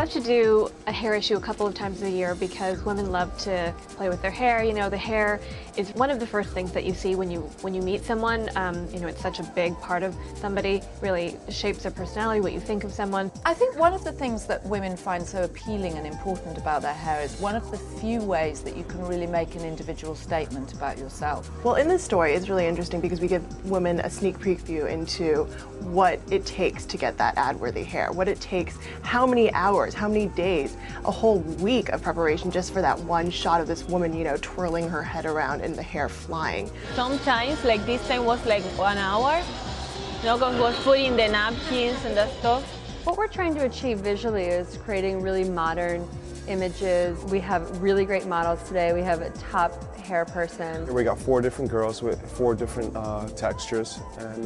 love to do a hair issue a couple of times a year because women love to play with their hair. You know, the hair is one of the first things that you see when you meet someone. You know, it's such a big part of somebody, really shapes their personality, what you think of someone. I think one of the things that women find so appealing and important about their hair is one of the few ways that you can really make an individual statement about yourself. Well, in this story, it's really interesting because we give women a sneak preview into what it takes to get that ad-worthy hair, what it takes, how many hours, how many days, a whole week of preparation just for that one shot of this woman, you know, twirling her head around and the hair flying. Sometimes, like this time was like 1 hour, you know, because was putting the napkins and that stuff. What we're trying to achieve visually is creating really modern images. We have really great models today. We have a top hair person. We got 4 different girls with 4 different textures, and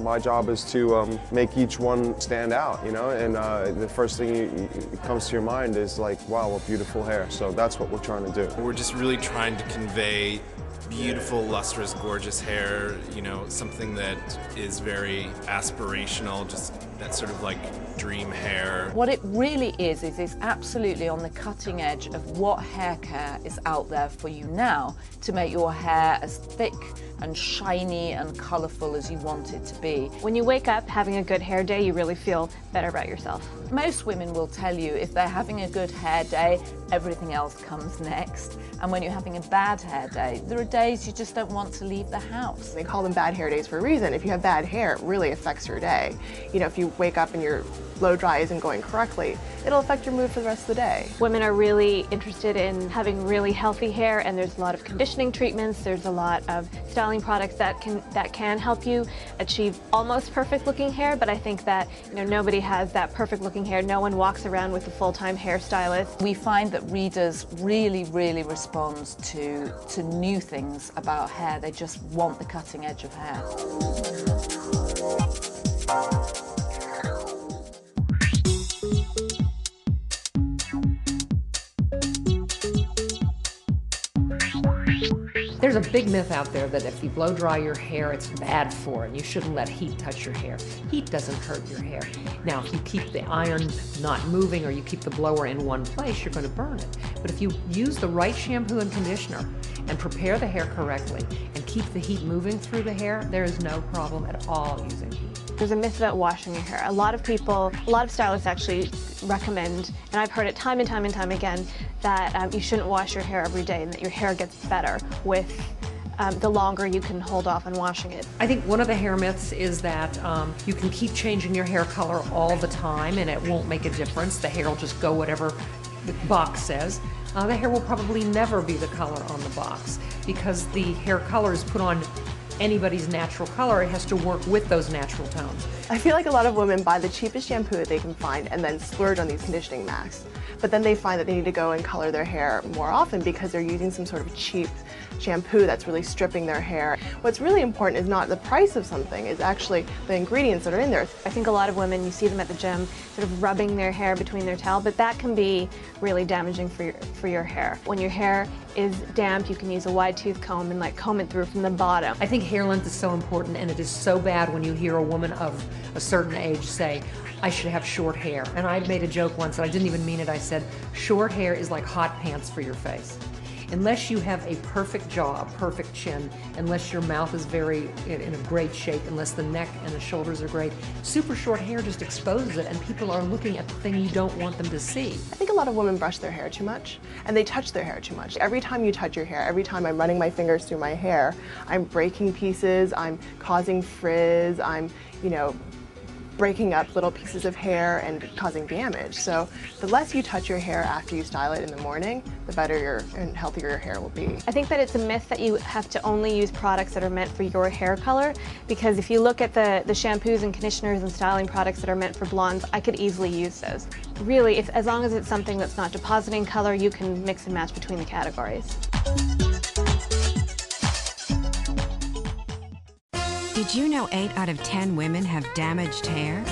my job is to make each one stand out, you know, and the first thing comes to your mind is like, wow, what beautiful hair. So that's what we're trying to do. We're just really trying to convey beautiful, lustrous, gorgeous hair, you know, something that is very aspirational, just that sort of like dream hair. What it really is absolutely on the cutting edge of what hair care is out there for you now to make your hair as thick and shiny and colourful as you want it to be. When you wake up having a good hair day, you really feel better about yourself. Most women will tell you if they're having a good hair day, everything else comes next. And when you're having a bad hair day, there are days you just don't want to leave the house. They call them bad hair days for a reason. If you have bad hair, it really affects your day. You know, if you wake up and your blow dry isn't going correctly, it'll affect your mood for the rest of the day. Women are really interested in having really healthy hair, and there's a lot of conditioning treatments, there's a lot of styling products that can help you achieve almost perfect looking hair, but I think that, you know, nobody has that perfect looking hair. No one walks around with a full-time hairstylist. We find that readers really, really respond to new things about hair. They just want the cutting edge of hair. There's a big myth out there that if you blow dry your hair, it's bad for it, and you shouldn't let heat touch your hair. Heat doesn't hurt your hair. Now, if you keep the iron not moving or you keep the blower in one place, you're going to burn it. But if you use the right shampoo and conditioner and prepare the hair correctly and keep the heat moving through the hair, there is no problem at all using heat. There's a myth about washing your hair. A lot of stylists actually recommend, and I've heard it time and time and time again, that you shouldn't wash your hair every day and that your hair gets better with the longer you can hold off on washing it. I think one of the hair myths is that you can keep changing your hair color all the time and it won't make a difference. The hair will just go whatever the box says. The hair will probably never be the color on the box because the hair color is put on anybody's natural color. It has to work with those natural tones. I feel like a lot of women buy the cheapest shampoo that they can find and then splurge on these conditioning masks. But then they find that they need to go and color their hair more often because they're using some sort of cheap shampoo that's really stripping their hair. What's really important is not the price of something, it's actually the ingredients that are in there. I think a lot of women, you see them at the gym sort of rubbing their hair between their towel, but that can be really damaging for your hair. When your hair is damp, you can use a wide tooth comb and like comb it through from the bottom. I think hair length is so important, and it is so bad when you hear a woman of a certain age say, I should have short hair. And I made a joke once, and I didn't even mean it. I said, short hair is like hot pants for your face. Unless you have a perfect jaw, a perfect chin, unless your mouth is in a great shape, unless the neck and the shoulders are great, super short hair just exposes it, and people are looking at the thing you don't want them to see. I think a lot of women brush their hair too much, and they touch their hair too much. Every time you touch your hair, every time I'm running my fingers through my hair, I'm breaking pieces, I'm causing frizz, I'm, you know, breaking up little pieces of hair and causing damage. So the less you touch your hair after you style it in the morning, the better and healthier your hair will be. I think that it's a myth that you have to only use products that are meant for your hair color, because if you look at the shampoos and conditioners and styling products that are meant for blondes, I could easily use those. Really, as long as it's something that's not depositing color, you can mix and match between the categories. Did you know 8 out of 10 women have damaged hair?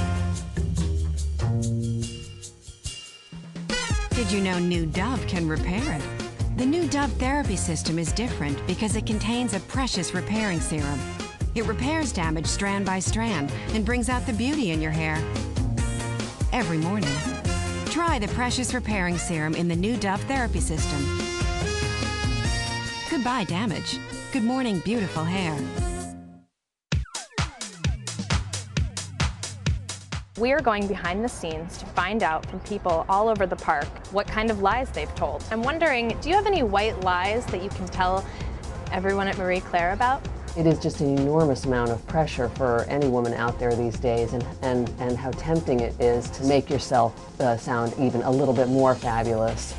Did you know New Dove can repair it? The New Dove therapy system is different because it contains a precious repairing serum. It repairs damage strand by strand and brings out the beauty in your hair every morning. Try the Precious Repairing Serum in the new Dove Therapy System. Goodbye, damage. Good morning, beautiful hair. We are going behind the scenes to find out from people all over the park what kind of lies they've told. I'm wondering, do you have any white lies that you can tell everyone at Marie Claire about? It is just an enormous amount of pressure for any woman out there these days, and how tempting it is to make yourself sound even a little bit more fabulous.